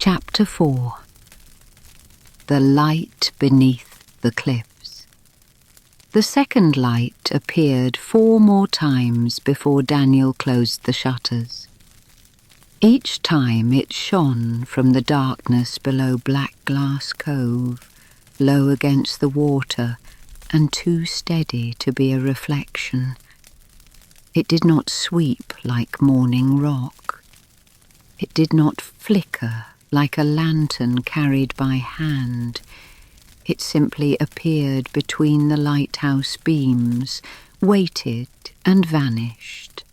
Chapter 4. The Light Beneath the Cliffs. The second light appeared 4 more times before Daniel closed the shutters. Each time it shone from the darkness below Black Glass Cove, low against the water and too steady to be a reflection. It did not sweep like morning rock. It did not flicker like a lantern carried by hand. It simply appeared between the lighthouse beams, waited and vanished.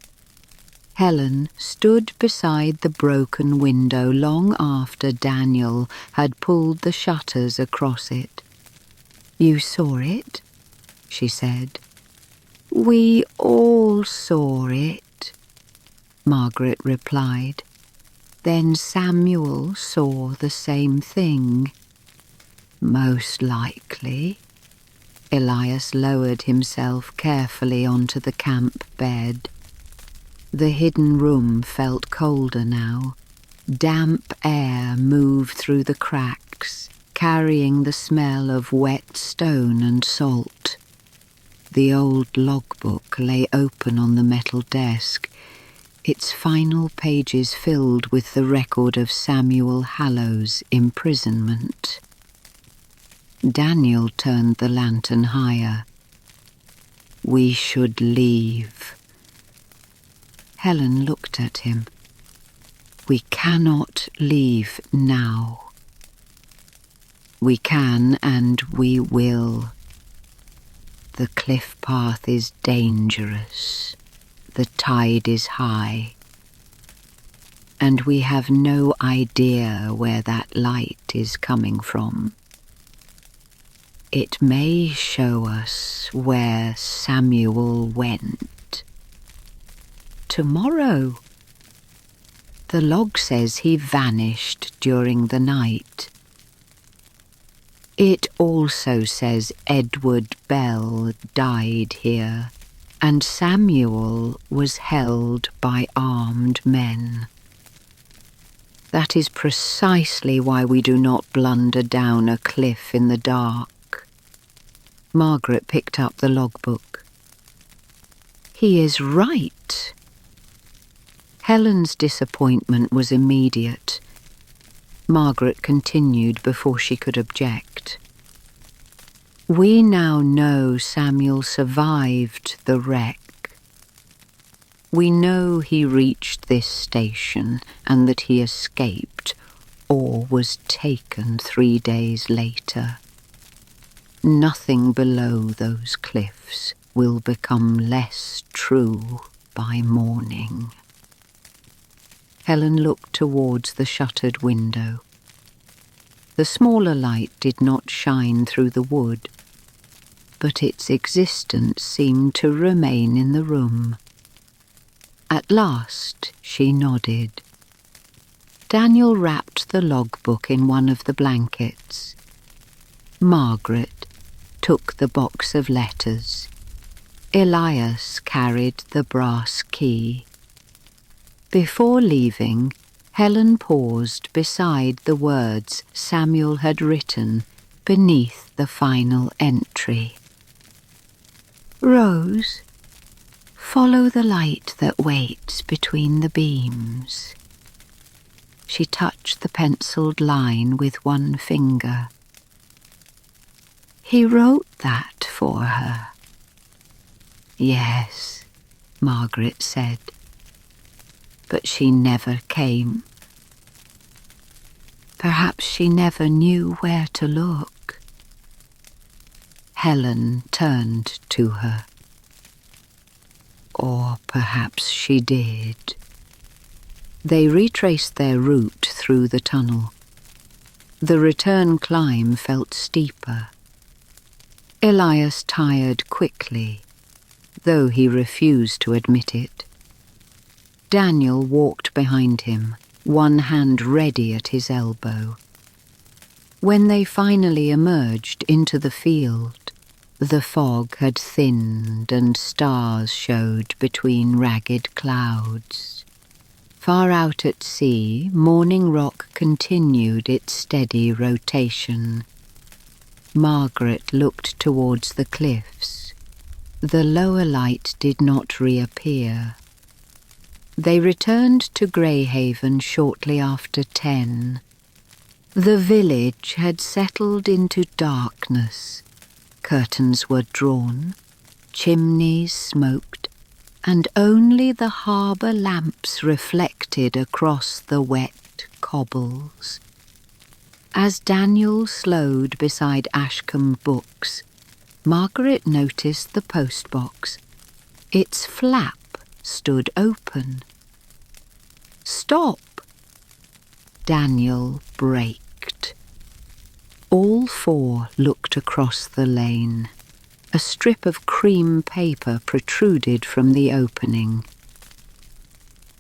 Helen stood beside the broken window long after Daniel had pulled the shutters across it. "You saw it?" she said. "We all saw it," Margaret replied. "Then Samuel saw the same thing." "Most likely." Elias lowered himself carefully onto the camp bed. The hidden room felt colder now. Damp air moved through the cracks, carrying the smell of wet stone and salt. The old logbook lay open on the metal desk, its final pages filled with the record of Samuel Hallow's imprisonment. Daniel turned the lantern higher. "We should leave." Helen looked at him. "We cannot leave now." "We can and we will. The cliff path is dangerous. The tide is high. And we have no idea where that light is coming from. It may show us where Samuel went. Tomorrow. The log says he vanished during the night. It also says Edward Bell died here, and Samuel was held by armed men. That is precisely why we do not blunder down a cliff in the dark. Margaret picked up the logbook. "He is right." Helen's disappointment was immediate. Margaret continued before she could object. "We now know Samuel survived the wreck. We know he reached this station and that he escaped or was taken 3 days later. Nothing below those cliffs will become less true by morning." Helen looked towards the shuttered window. The smaller light did not shine through the wood, but its existence seemed to remain in the room. At last she nodded. Daniel wrapped the logbook in one of the blankets. Margaret took the box of letters. Elias carried the brass key. Before leaving, Helen paused beside the words Samuel had written beneath the final entry. "Rose, follow the light that waits between the beams." She touched the penciled line with one finger. "He wrote that for her." "Yes," Margaret said. "But she never came. Perhaps she never knew where to look." Helen turned to her. "Or perhaps she did." They retraced their route through the tunnel. The return climb felt steeper. Elias tired quickly, though he refused to admit it. Daniel walked behind him, one hand ready at his elbow. When they finally emerged into the field, the fog had thinned and stars showed between ragged clouds. Far out at sea, Morning Rock continued its steady rotation. Margaret looked towards the cliffs. The lower light did not reappear. They returned to Greyhaven shortly after 10. The village had settled into darkness. Curtains were drawn, chimneys smoked, and only the harbour lamps reflected across the wet cobbles. As Daniel slowed beside Ashcombe Books, Margaret noticed the postbox. Its flap stood open. "Stop!" Daniel braked. All four looked across the lane. A strip of cream paper protruded from the opening.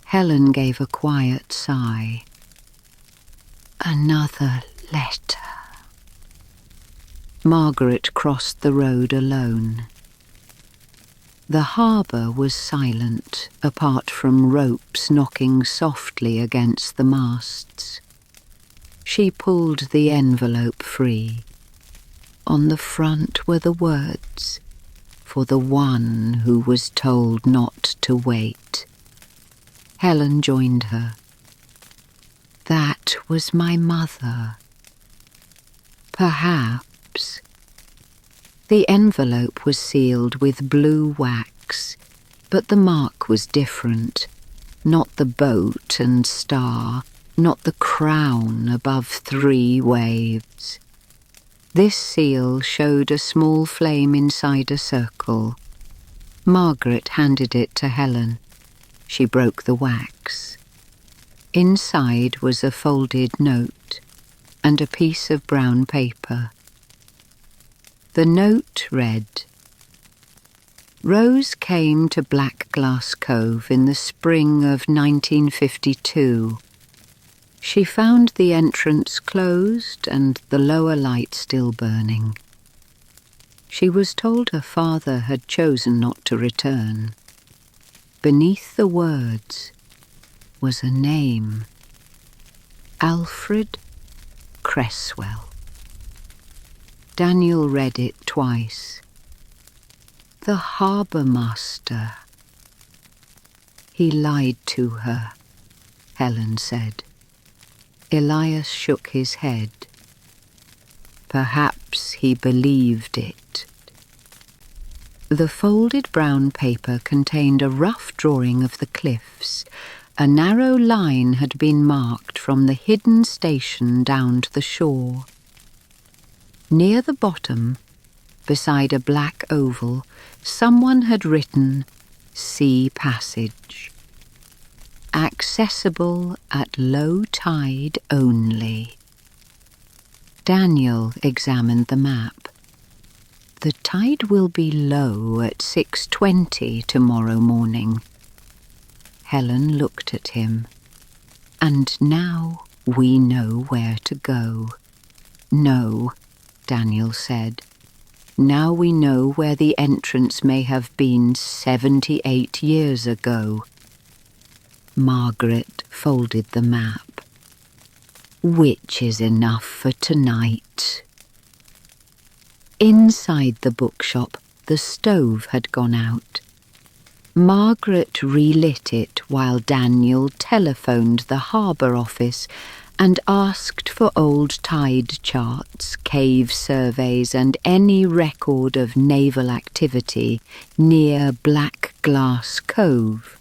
Helen gave a quiet sigh. Another letter. Margaret crossed the road alone. The harbour was silent, apart from ropes knocking softly against the masts. She pulled the envelope free. On the front were the words, "For the one who was told not to wait." Helen joined her. "That was my mother." "Perhaps." The envelope was sealed with blue wax, but the mark was different. Not the boat and star, not the crown above 3 waves. This seal showed a small flame inside a circle. Margaret handed it to Helen. She broke the wax. Inside was a folded note and a piece of brown paper. The note read, "Rose came to Blackglass Cove in the spring of 1952. She found the entrance closed and the lower light still burning. She was told her father had chosen not to return. Beneath the words was a name, Alfred Cresswell." Daniel read it twice. "The harbour master." "He lied to her," Helen said. Elias shook his head. "Perhaps he believed it." The folded brown paper contained a rough drawing of the cliffs. A narrow line had been marked from the hidden station down to the shore. Near the bottom, beside a black oval, someone had written, "Sea Passage. Accessible at low tide only." Daniel examined the map. "The tide will be low at 6:20 tomorrow morning." Helen looked at him. "And now we know where to go." "No," Daniel said. "Now we know where the entrance may have been 78 years ago." Margaret folded the map. "Which is enough for tonight." Inside the bookshop, the stove had gone out. Margaret relit it while Daniel telephoned the harbour office and asked for old tide charts, cave surveys and any record of naval activity near Blackglass Cove.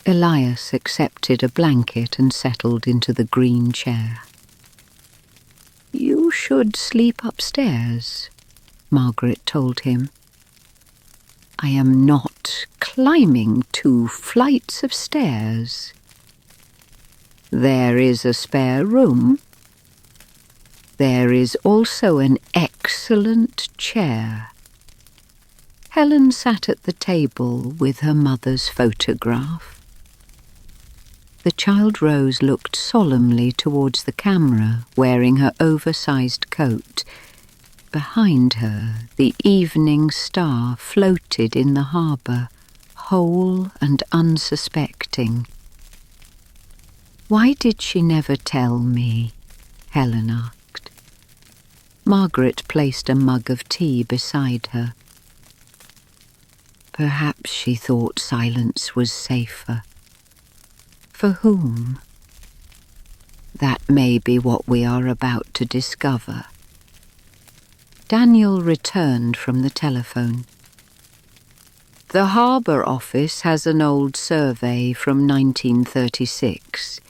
Elias accepted a blanket and settled into the green chair. "You should sleep upstairs," Margaret told him. "I am not climbing 2 flights of stairs." "There is a spare room. There is also an excellent chair." Helen sat at the table with her mother's photograph. The child Rose looked solemnly towards the camera, wearing her oversized coat. Behind her, the evening star floated in the harbour, whole and unsuspecting. Why did she never tell me? Helen asked. Margaret placed a mug of tea beside her. Perhaps she thought silence was safer. For whom? That may be what we are about to discover. Daniel returned from the telephone. The Harbour Office has an old survey from 1936.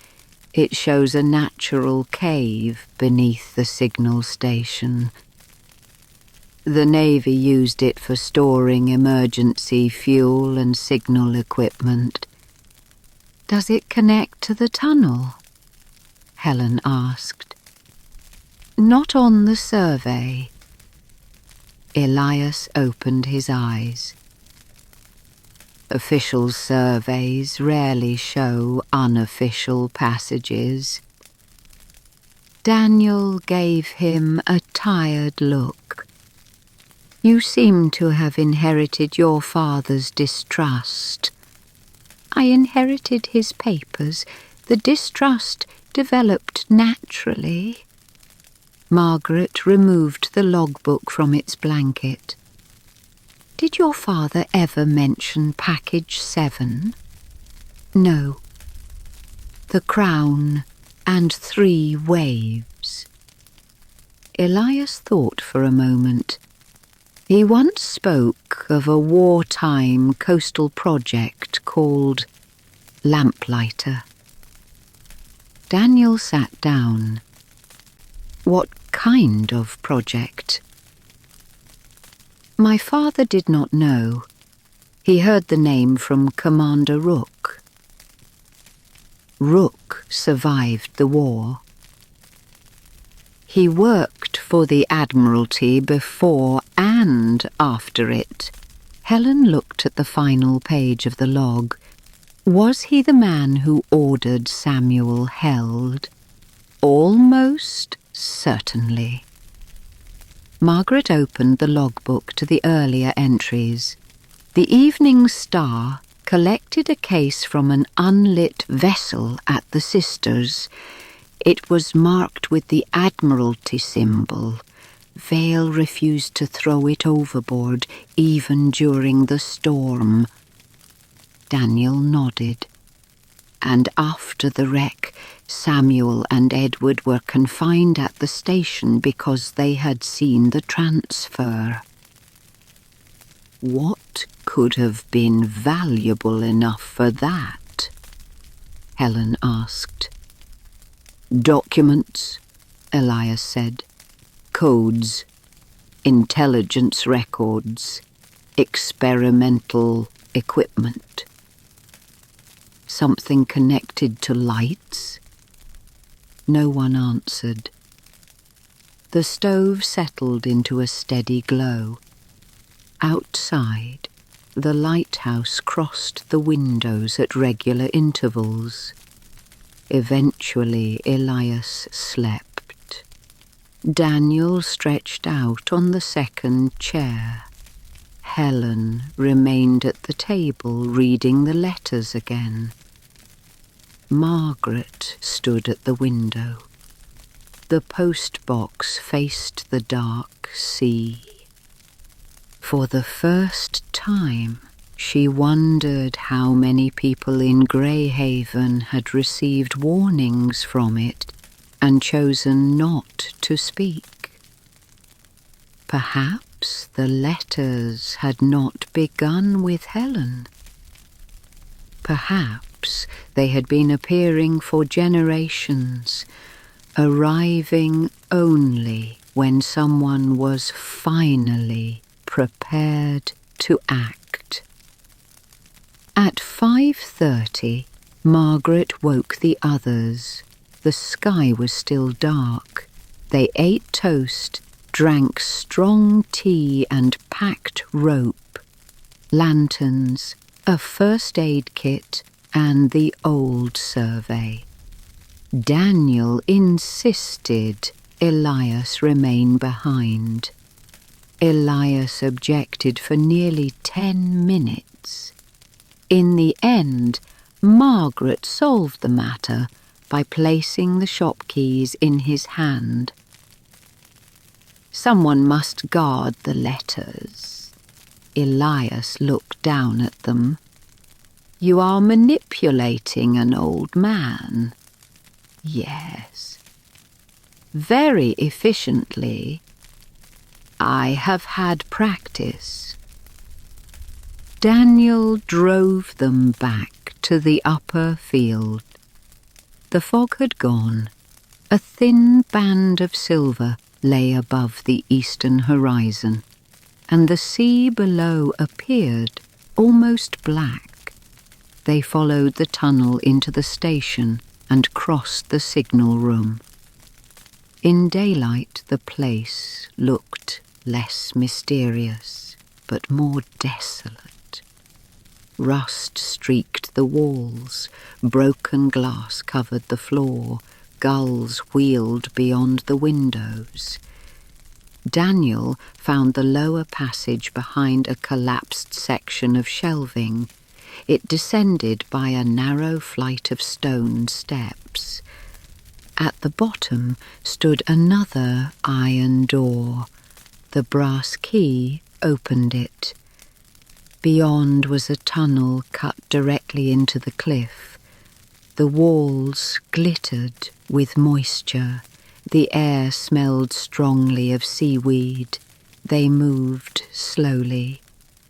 It shows a natural cave beneath the signal station. The Navy used it for storing emergency fuel and signal equipment. Does it connect to the tunnel? Helen asked. Not on the survey. Elias opened his eyes. Official surveys rarely show unofficial passages. Daniel gave him a tired look. You seem to have inherited your father's distrust. I inherited his papers. The distrust developed naturally. Margaret removed the logbook from its blanket. Did your father ever mention package 7? No. The Crown and 3 waves. Elias thought for a moment. He once spoke of a wartime coastal project called Lamplighter. Daniel sat down. What kind of project? My father did not know. He heard the name from Commander Rook. Rook survived the war. He worked for the Admiralty before and after it. Helen looked at the final page of the log. Was he the man who ordered Samuel held? Almost certainly. Margaret opened the logbook to the earlier entries. The Evening Star collected a case from an unlit vessel at the Sisters. It was marked with the Admiralty symbol. Vale refused to throw it overboard, even during the storm. Daniel nodded. And after the wreck, Samuel and Edward were confined at the station because they had seen the transfer. What could have been valuable enough for that? Helen asked. Documents, Elias said. Codes, intelligence records, experimental equipment. Something connected to lights? No one answered. The stove settled into a steady glow. Outside, the lighthouse crossed the windows at regular intervals. Eventually, Elias slept. Daniel stretched out on the second chair. Helen remained at the table reading the letters again. Margaret stood at the window. The post box faced the dark sea. For the first time, she wondered how many people in Greyhaven had received warnings from it and chosen not to speak. Perhaps the letters had not begun with Helen. Perhaps they had been appearing for generations, arriving only when someone was finally prepared to act. At 5:30, Margaret woke the others. The sky was still dark. They ate toast, drank strong tea and packed rope, lanterns, a first aid kit, and the old survey. Daniel insisted Elias remain behind. Elias objected for nearly 10 minutes. In the end, Margaret solved the matter by placing the shop keys in his hand. Someone must guard the letters. Elias looked down at them. You are manipulating an old man. Yes. Very efficiently. I have had practice. Daniel drove them back to the upper field. The fog had gone. A thin band of silver lay above the eastern horizon, and the sea below appeared almost black. They followed the tunnel into the station and crossed the signal room. In daylight, the place looked less mysterious, but more desolate. Rust streaked the walls, broken glass covered the floor, gulls wheeled beyond the windows. Daniel found the lower passage behind a collapsed section of shelving. It descended by a narrow flight of stone steps. At the bottom stood another iron door. The brass key opened it. Beyond was a tunnel cut directly into the cliff. The walls glittered with moisture. The air smelled strongly of seaweed. They moved slowly.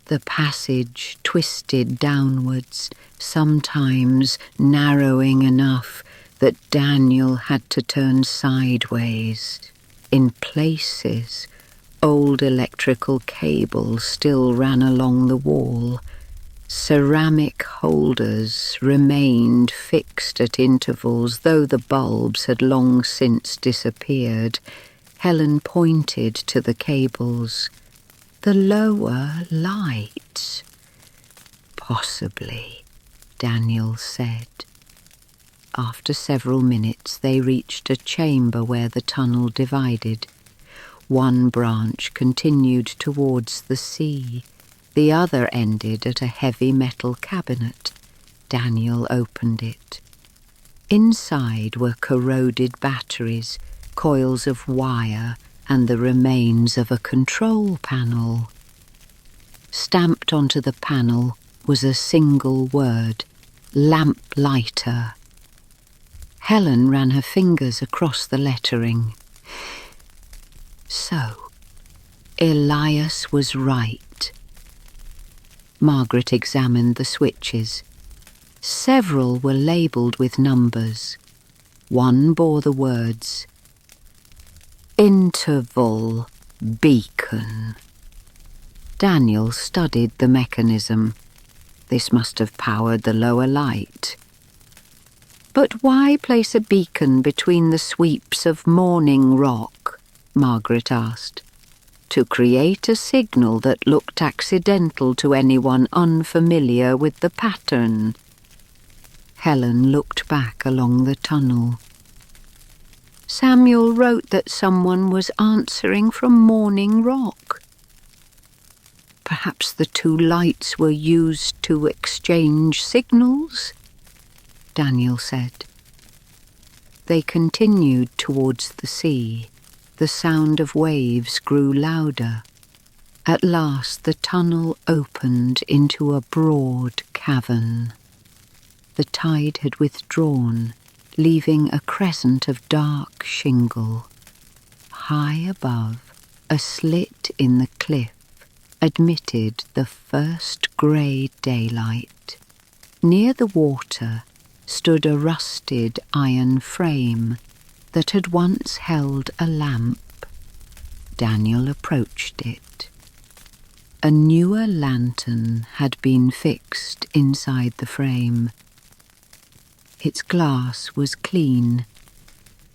The passage twisted downwards, sometimes narrowing enough that Daniel had to turn sideways. In places, old electrical cables still ran along the wall. Ceramic holders remained fixed at intervals, though the bulbs had long since disappeared. Helen pointed to the cables. The lower light. Possibly, Daniel said. After several minutes, they reached a chamber where the tunnel divided. One branch continued towards the sea. The other ended at a heavy metal cabinet. Daniel opened it. Inside were corroded batteries, coils of wire, and the remains of a control panel. Stamped onto the panel was a single word, lamplighter. Helen ran her fingers across the lettering. So, Elias was right. Margaret examined the switches. Several were labelled with numbers. One bore the words, Interval Beacon. Daniel studied the mechanism. This must have powered the lower light. But why place a beacon between the sweeps of Morning Rock? Margaret asked. To create a signal that looked accidental to anyone unfamiliar with the pattern. Helen looked back along the tunnel. Samuel wrote that someone was answering from Morning Rock. Perhaps the two lights were used to exchange signals, Daniel said. They continued towards the sea. The sound of waves grew louder. At last the tunnel opened into a broad cavern. The tide had withdrawn, leaving a crescent of dark shingle. High above, a slit in the cliff admitted the first grey daylight. Near the water stood a rusted iron frame that had once held a lamp. Daniel approached it. A newer lantern had been fixed inside the frame. Its glass was clean.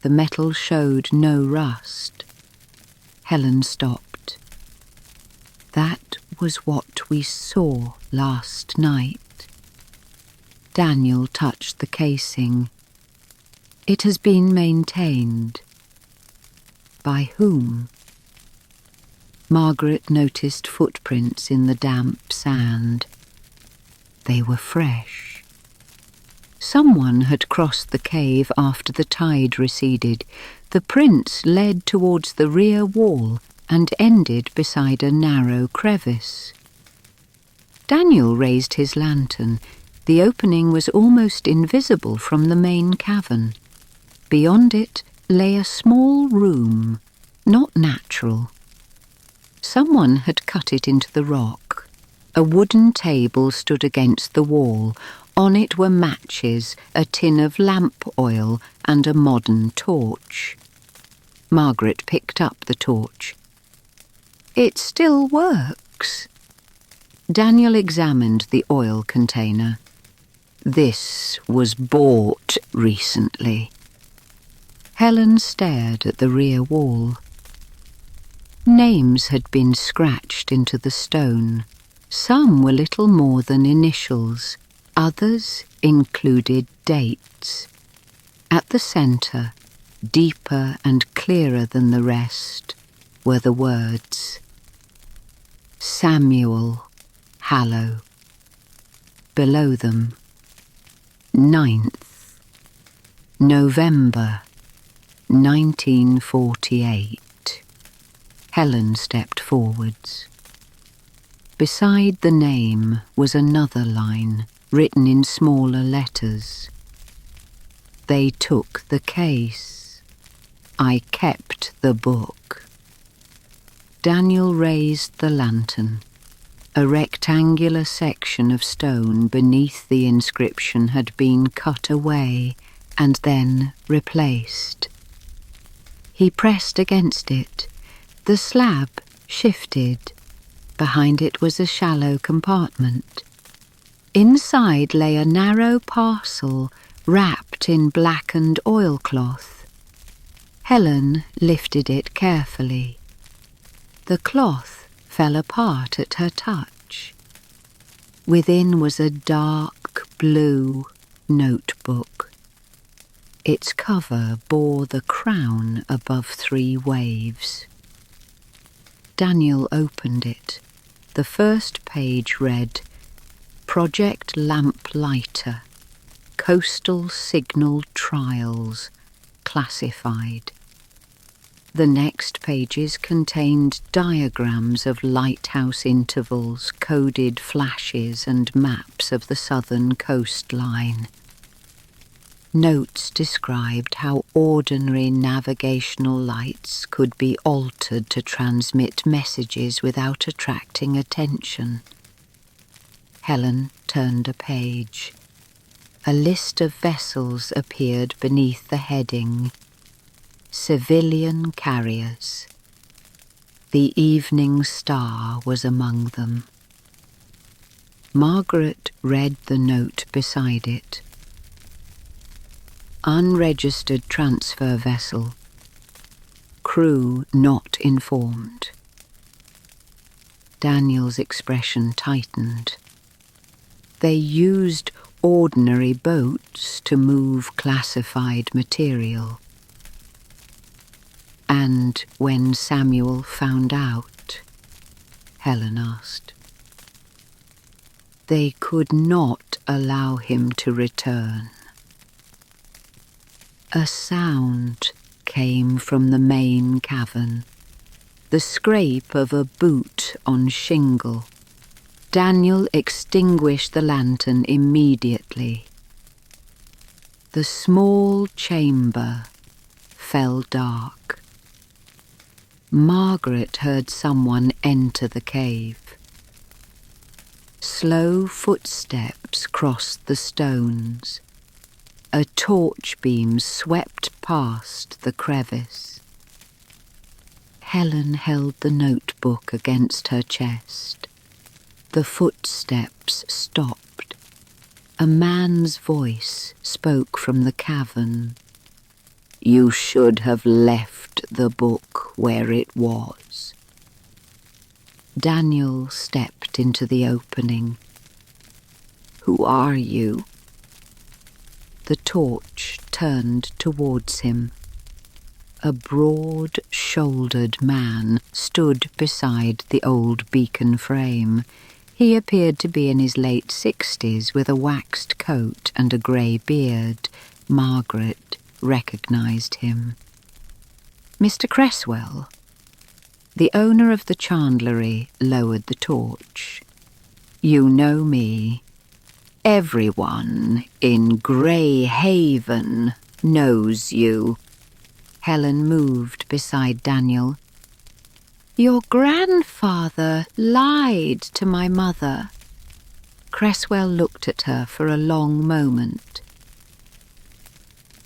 The metal showed no rust. Helen stopped. That was what we saw last night. Daniel touched the casing. It has been maintained. By whom? Margaret noticed footprints in the damp sand. They were fresh. Someone had crossed the cave after the tide receded. The prints led towards the rear wall and ended beside a narrow crevice. Daniel raised his lantern. The opening was almost invisible from the main cavern. Beyond it lay a small room, not natural. Someone had cut it into the rock. A wooden table stood against the wall. On it were matches, a tin of lamp oil, and a modern torch. Margaret picked up the torch. "It still works." Daniel examined the oil container. "This was bought recently." Helen stared at the rear wall. Names had been scratched into the stone. Some were little more than initials. Others included dates. At the centre, deeper and clearer than the rest, were the words, Samuel Hallow. Below them, 9th November 1948. Helen stepped forwards. Beside the name was another line, written in smaller letters. They took the case. I kept the book. Daniel raised the lantern. A rectangular section of stone beneath the inscription had been cut away and then replaced. He pressed against it. The slab shifted. Behind it was a shallow compartment. Inside lay a narrow parcel wrapped in blackened oilcloth. Helen lifted it carefully. The cloth fell apart at her touch. Within was a dark blue notebook. Its cover bore the crown above 3 waves. Daniel opened it. The first page read, Project Lamplighter, Coastal Signal Trials, Classified. The next pages contained diagrams of lighthouse intervals, coded flashes and maps of the southern coastline. Notes described how ordinary navigational lights could be altered to transmit messages without attracting attention. Helen turned a page. A list of vessels appeared beneath the heading, Civilian Carriers. The Evening Star was among them. Margaret read the note beside it. Unregistered transfer vessel. Crew not informed. Daniel's expression tightened. They used ordinary boats to move classified material. And when Samuel found out, Helen asked, they could not allow him to return. A sound came from the main cavern, the scrape of a boot on shingle. Daniel extinguished the lantern immediately. The small chamber fell dark. Margaret heard someone enter the cave. Slow footsteps crossed the stones. A torch beam swept past the crevice. Helen held the notebook against her chest. The footsteps stopped. A man's voice spoke from the cavern. You should have left the book where it was. Daniel stepped into the opening. Who are you? The torch turned towards him. A broad-shouldered man stood beside the old beacon frame. He appeared to be in his late 60s with a waxed coat and a grey beard. Margaret recognised him. Mr. Cresswell. The owner of the chandlery lowered the torch. You know me. Everyone in Grey Haven knows you. Helen moved beside Daniel. Your grandfather lied to my mother. Cresswell looked at her for a long moment.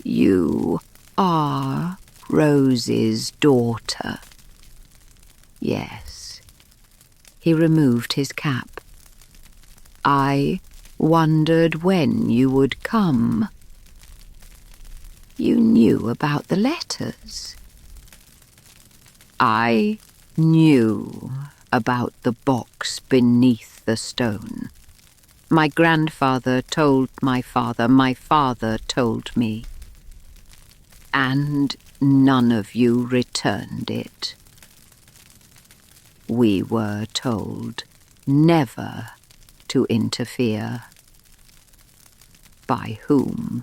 You are Rose's daughter. Yes. He removed his cap. I wondered when you would come. You knew about the letters. I knew about the box beneath the stone. My grandfather told my father told me. And none of you returned it. We were told never to interfere. By whom?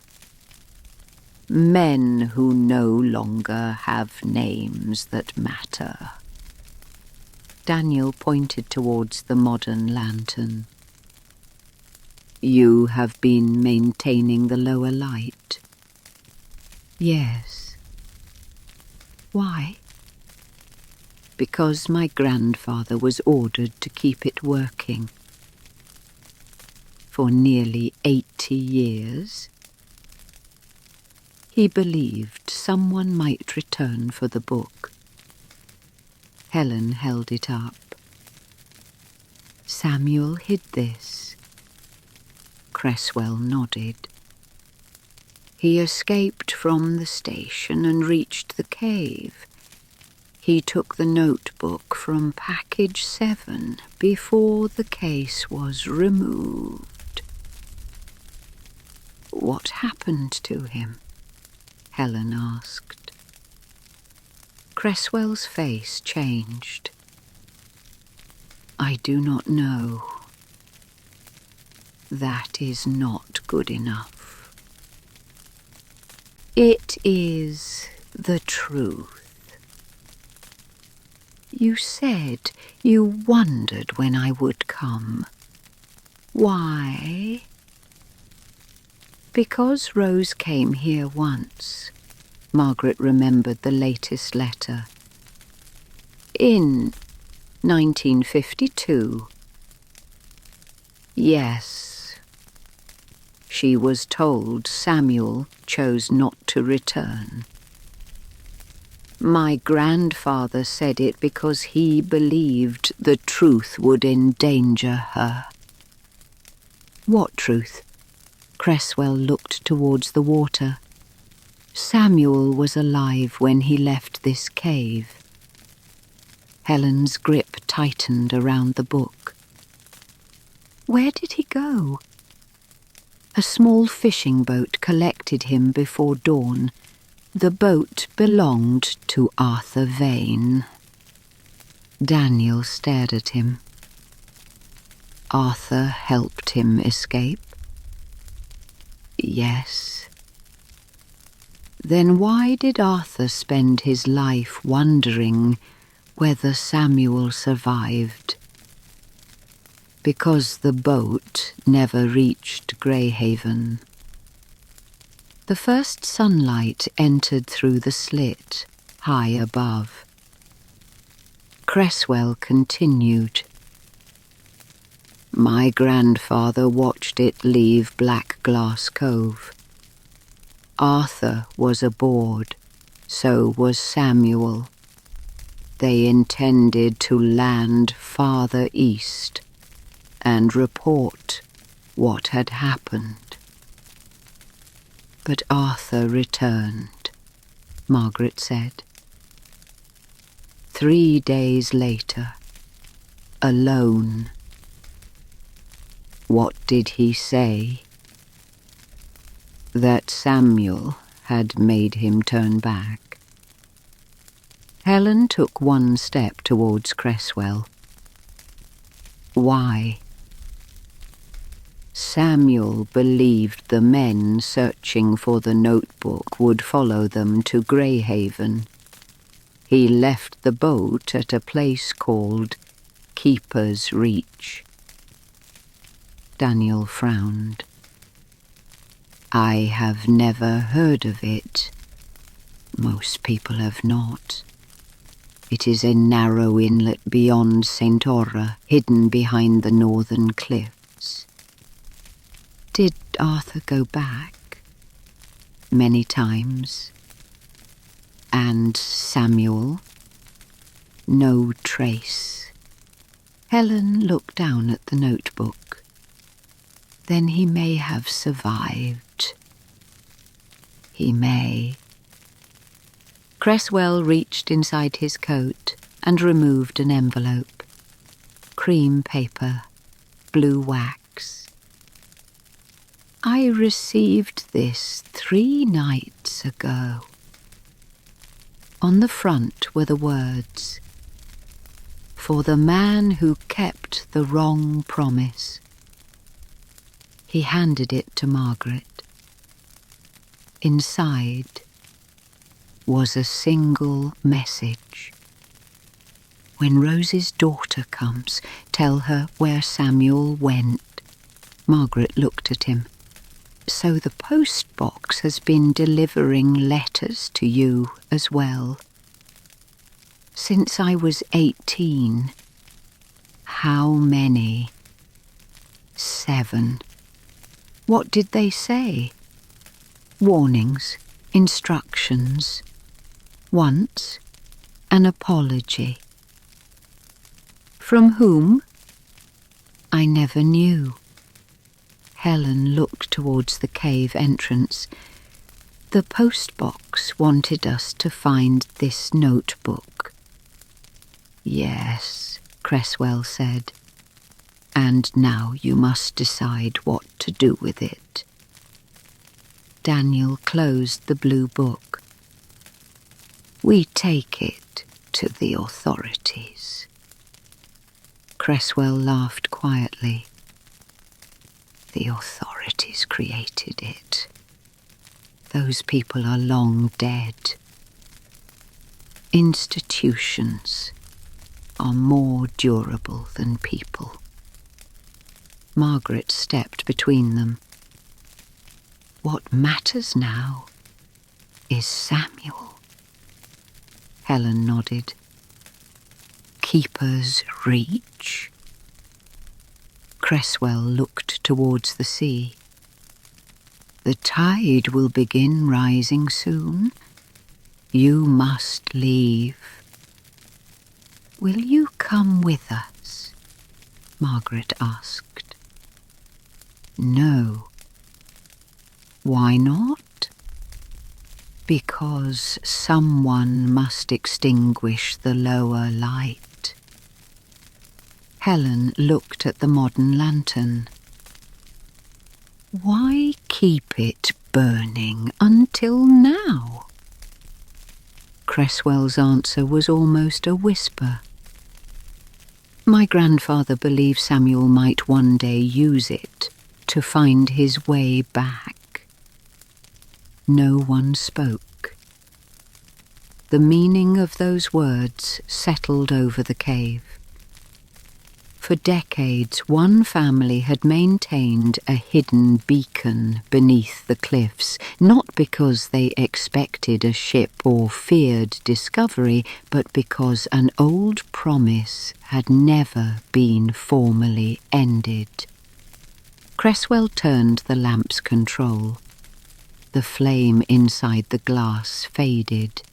Men who no longer have names that matter. Daniel pointed towards the modern lantern. You have been maintaining the lower light. Yes. Why? Because my grandfather was ordered to keep it working. For nearly 80 years. He believed someone might return for the book. Helen held it up. Samuel hid this. Cresswell nodded. He escaped from the station and reached the cave. He took the notebook from package 7 before the case was removed. What happened to him? Helen asked. Cresswell's face changed. I do not know. That is not good enough. It is the truth. You said you wondered when I would come. Why? Because Rose came here once. Margaret remembered the latest letter. In 1952. Yes. She was told Samuel chose not to return. My grandfather said it because he believed the truth would endanger her. What truth? Cresswell looked towards the water. Samuel was alive when he left this cave. Helen's grip tightened around the book. Where did he go? A small fishing boat collected him before dawn. The boat belonged to Arthur Vane. Daniel stared at him. Arthur helped him escape? Yes. Then why did Arthur spend his life wondering whether Samuel survived? Because the boat never reached Greyhaven. The first sunlight entered through the slit, high above. Cresswell continued. My grandfather watched it leave Black Glass Cove. Arthur was aboard, so was Samuel. They intended to land farther east and report what had happened. But Arthur returned, Margaret said. 3 days later, alone. What did he say? That Samuel had made him turn back. Helen took one step towards Cresswell. Why? Samuel believed the men searching for the notebook would follow them to Greyhaven. He left the boat at a place called Keeper's Reach. Daniel frowned. I have never heard of it. Most people have not. It is a narrow inlet beyond St. Aura, hidden behind the northern cliffs. Did Arthur go back? Many times. And Samuel? No trace. Helen looked down at the notebook. Then he may have survived. He may. Cresswell reached inside his coat and removed an envelope. Cream paper, blue wax. I received this 3 nights ago. On the front were the words, "For the man who kept the wrong promise." He handed it to Margaret. Inside was a single message. When Rose's daughter comes, tell her where Samuel went. Margaret looked at him. So the post box has been delivering letters to you as well. Since I was 18. How many? 7. What did they say? Warnings, instructions. Once, an apology. From whom? I never knew. Helen looked towards the cave entrance. The postbox wanted us to find this notebook. Yes, Cresswell said. And now you must decide what to do with it. Daniel closed the blue book. We take it to the authorities. Cresswell laughed quietly. The authorities created it. Those people are long dead. Institutions are more durable than people. Margaret stepped between them. What matters now is Samuel. Helen nodded. Keeper's Reach? Cresswell looked towards the sea. The tide will begin rising soon. You must leave. Will you come with us? Margaret asked. No. Why not? Because someone must extinguish the lower light. Helen looked at the modern lantern. Why keep it burning until now? Cresswell's answer was almost a whisper. My grandfather believed Samuel might one day use it to find his way back. No one spoke. The meaning of those words settled over the cave. For decades, one family had maintained a hidden beacon beneath the cliffs, not because they expected a ship or feared discovery, but because an old promise had never been formally ended. Cresswell turned the lamp's control. The flame inside the glass faded.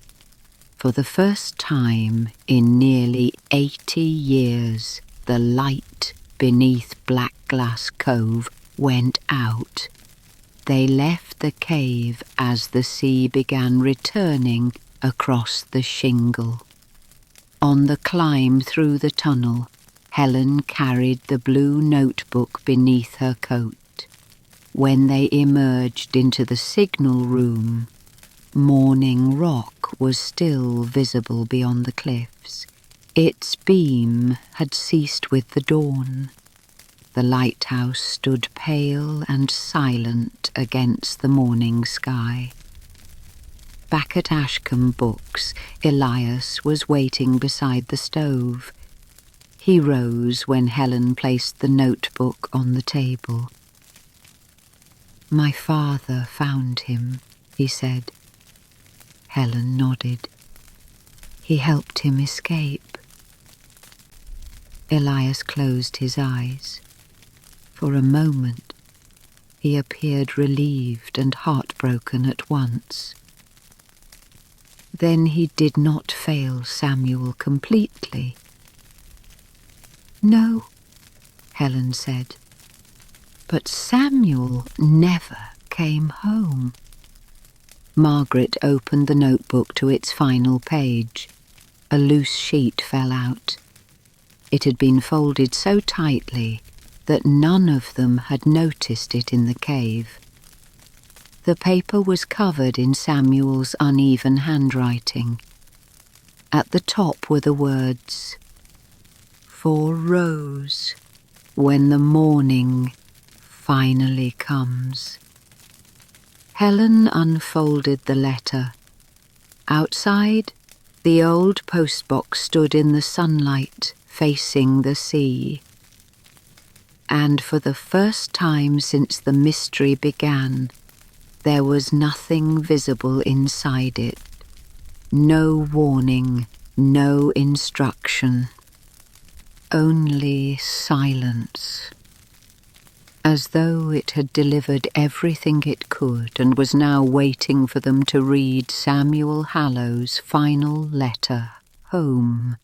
For the first time in nearly 80 years, the light beneath Black Glass Cove went out. They left the cave as the sea began returning across the shingle. On the climb through the tunnel, Helen carried the blue notebook beneath her coat. When they emerged into the signal room, Morning Rock was still visible beyond the cliffs. Its beam had ceased with the dawn. The lighthouse stood pale and silent against the morning sky. Back at Ashcombe Books, Elias was waiting beside the stove. He rose when Helen placed the notebook on the table. "My father found him," he said. Helen nodded. "He helped him escape." Elias closed his eyes. For a moment, he appeared relieved and heartbroken at once. Then he did not fail Samuel completely. "No," Helen said, "but Samuel never came home." Margaret opened the notebook to its final page. A loose sheet fell out. It had been folded so tightly that none of them had noticed it in the cave. The paper was covered in Samuel's uneven handwriting. At the top were the words, "For Rose, when the morning finally comes." Helen unfolded the letter. Outside, the old postbox stood in the sunlight, facing the sea. And for the first time since the mystery began, there was nothing visible inside it. No warning, no instruction. Only silence. As though it had delivered everything it could and was now waiting for them to read Samuel Hallow's final letter home.